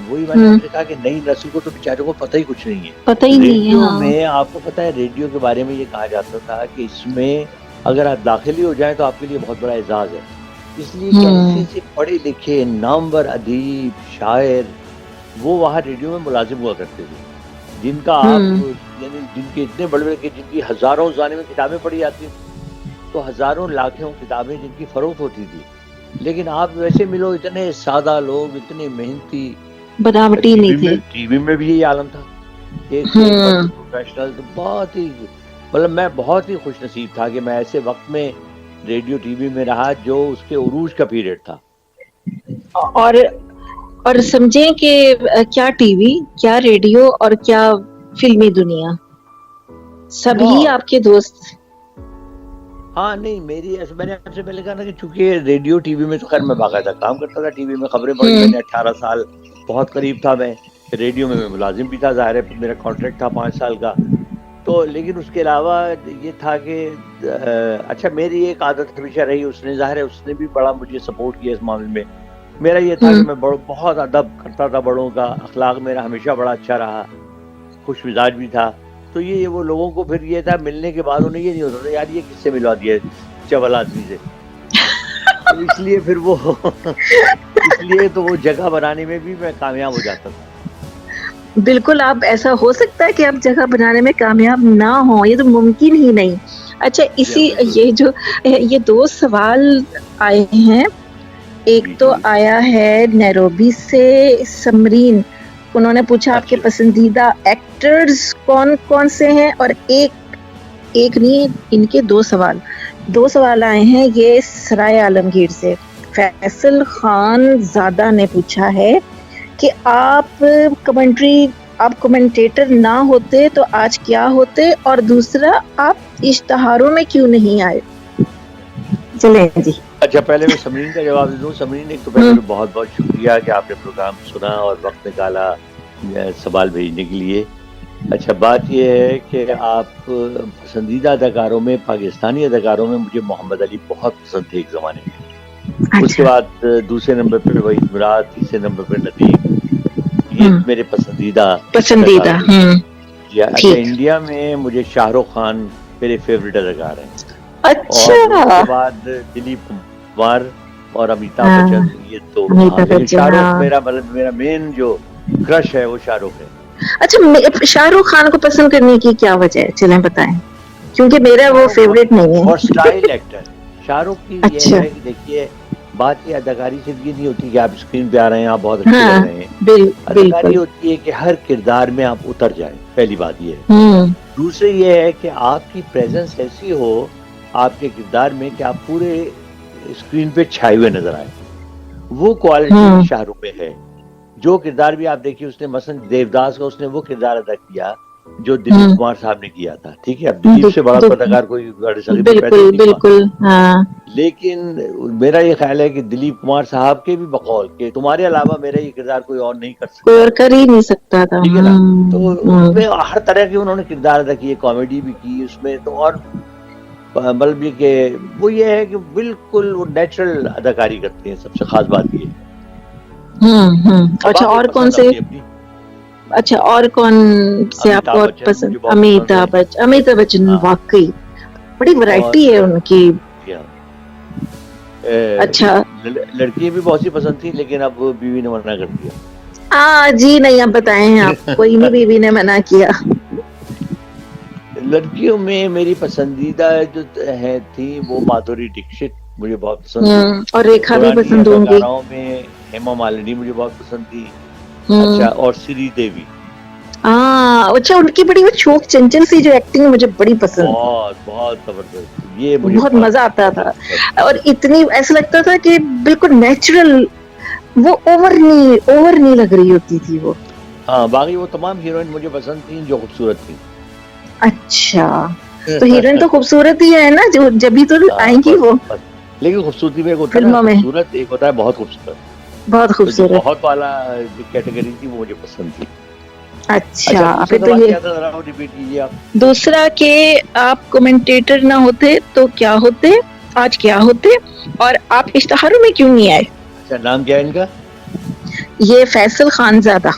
वही मैंने आपसे कहा कि नई नस्ल को तो बेचारों को पता ही कुछ नहीं है। पता ही नहीं है। रेडियो हाँ। में आपको पता है, रेडियो के बारे में ये कहा जाता था कि इसमें अगर आप दाखिल हो जाए तो आपके लिए बहुत बड़ा एजाज है, इसलिए कि ऐसे ऐसे पढ़े लिखे नामवर अदीब शायर वो वहाँ रेडियो में मुलाजिम हुआ करते थे, जिनका आप यानी जिनके इतने बड़े बड़े जिनकी हजारों जाने में किताबें पढ़ी जाती थी, तो हजारों लाखों किताबें जिनकी फरोख्त होती थी। लेकिन आप वैसे मिलो इतने सादा लोग, इतने मेहनती, बनावटी नहीं थे। टीवी में भी यही आलम था, एक से एक बढ़ के प्रोफेशनल। तो बहुत ही मतलब मैं बहुत ही खुश नसीब था कि मैं ऐसे वक्त में रेडियो टीवी में रहा जो उसके उरूज का पीरियड था। और समझें कि क्या टीवी, क्या रेडियो और क्या फिल्मी दुनिया, सभी आपके दोस्त। हाँ नहीं, मैंने आपसे पहले कहा ना कि चूंकि रेडियो टीवी में तो खैर मैं बाकायदा काम करता था, टीवी में खबरें पढ़ी मैंने 18 साल, बहुत करीब था मैं। रेडियो में मैं मुलाजिम भी था, जाहिर है मेरा कॉन्ट्रैक्ट था 5 साल का। तो लेकिन उसके अलावा ये था कि अच्छा मेरी एक आदत हमेशा रही, उसने जाहिर है उसने भी बड़ा मुझे सपोर्ट किया इस मामले में। मेरा ये था कि मैं बहुत अदब करता था बड़ों का, अखलाक मेरा हमेशा बड़ा अच्छा रहा, खुश मिजाज भी था। तो ये वो लोगों को फिर ये था, मिलने के बाद उन्हें ये नहीं होता था यार ये किससे मिलवा दिया चवल आदमी से। तो इसलिए फिर वो इसलिए तो वो जगह बनाने में भी मैं कामयाब हो जाता था। बिल्कुल, आप ऐसा हो सकता है कि आप जगह बनाने में कामयाब ना हो, ये तो मुमकिन ही नहीं। अच्छा ये 2 सवाल आए हैं। एक तो आया है नैरोबी से समरीन, उन्होंने पूछा आपके पसंदीदा एक्टर्स कौन-कौन से हैं, और एक नहीं इनके 2 सवाल आए हैं ये सराय आलमगीर से। फैसल खान ज़ादा ने पूछा है कि आप कमेंटेटर ना होते तो आज क्या होते, और दूसरा आप इश्तिहारों में क्यों नहीं आए। चलें जी। अच्छा पहले मैं समरीन का जवाब दे दूं। समरीन एक तो पहले तो बहुत बहुत शुक्रिया कि आपने प्रोग्राम सुना और वक्त निकाला सवाल भेजने के लिए। अच्छा बात यह है कि आप पसंदीदा अदाकारों में, पाकिस्तानी अदाकारों में मुझे मोहम्मद अली बहुत पसंद थे एक ज़माने में। अच्छा। उसके बाद दूसरे नंबर पर वहीद मुराद, तीसरे नंबर पर नदीम, ये मेरे पसंदीदा। अच्छा इंडिया में मुझे शाहरुख खान मेरे फेवरेट अदाकार हैं। अच्छा। और उसके बाद दिलीप कुमार और अमिताभ बच्चन, ये तो लेकिन शाहरुख मेरा मेन जो क्रश है वो शाहरुख है। अच्छा शाहरुख खान को पसंद करने की क्या वजह है, चलें बताएं, क्योंकि मेरा वो फेवरेट नहीं है। और स्टाइल एक्टर शाहरुख की ये है कि देखिए बात ये अदाकारी सिर्फ ये नहीं होती कि आप स्क्रीन पे आ रहे हैं आप बहुत अच्छे लग रहे हैं। अदाकारी होती है कि हर किरदार में आप उतर जाएं, पहली बात ये है। दूसरी ये है कि आपकी प्रेजेंस ऐसी हो आपके किरदार में कि आप पूरे स्क्रीन पे छाए हुए नजर आए। वो क्वालिटी शाहरुख में है। जो किरदार भी आप देखिए, उसने मसलन देवदास का उसने वो किरदार अदा किया जो दिलीप कुमार साहब ने किया था। ठीक है, अब दिलीप से बड़ा अदाकार कोई बिल्कुल हाँ। लेकिन मेरा ये ख्याल है कि दिलीप कुमार साहब के भी बकौल के तुम्हारे अलावा मेरा ये किरदार कोई और नहीं कर सकता, कोई और कर ही नहीं सकता था। ठीक है ना। तो उसमें हर तरह के उन्होंने किरदार अदा किए, कॉमेडी भी की उसमें, तो और मतलब के वो ये है कि बिल्कुल वो नेचुरल अदाकारी करते हैं, सबसे खास बात ये। अच्छा और कौन से, अच्छा और कौन से आपको और पसंद? अमिताभ बच्चन वाकई बड़ी वैरायटी है उनकी। अच्छा लड़की भी बहुत सी पसंद थी लेकिन अब बीवी ने मना कर दिया। जी नहीं, अब बताएं आप। कोई नहीं बीवी ने मना किया। लड़कियों में मेरी पसंदीदा जो है थी वो माधुरी दीक्षित मुझे बहुत पसंद थी, और रेखा भी पसंद होंगी। में हेमा मालिनी मुझे बहुत पसंद थी। अच्छा और श्री देवी। अच्छा उनकी बड़ी वो शोक चंचल सी जो एक्टिंग मुझे बड़ी पसंद, बहुत जबरदस्त, ये मुझे बहुत मजा आता था। और इतनी ऐसा लगता था कि बिल्कुल नेचुरल, वो ओवर नहीं लग रही होती थी वो। हाँ बाकी वो तमाम हीरोइन मुझे पसंद थी जो खूबसूरत थी। अच्छा तो हीरोइन तो खूबसूरत ही है ना, जो जब भी तो आएंगी वो। लेकिन खूबसूरती में एक होता है खूबसूरत, एक होता है बहुत खूबसूरत। बहुत वाला कैटेगरी थी वो मुझे पसंद थी। अच्छा फिर तो ये रिपीट कीजिए आप। दूसरा के आप कमेंटेटर ना होते तो क्या होते, आज क्या होते, और आप इश्तिहारों में क्यों नहीं आए? अच्छा नाम क्या है इनका? ये फैसल खानज़ादा।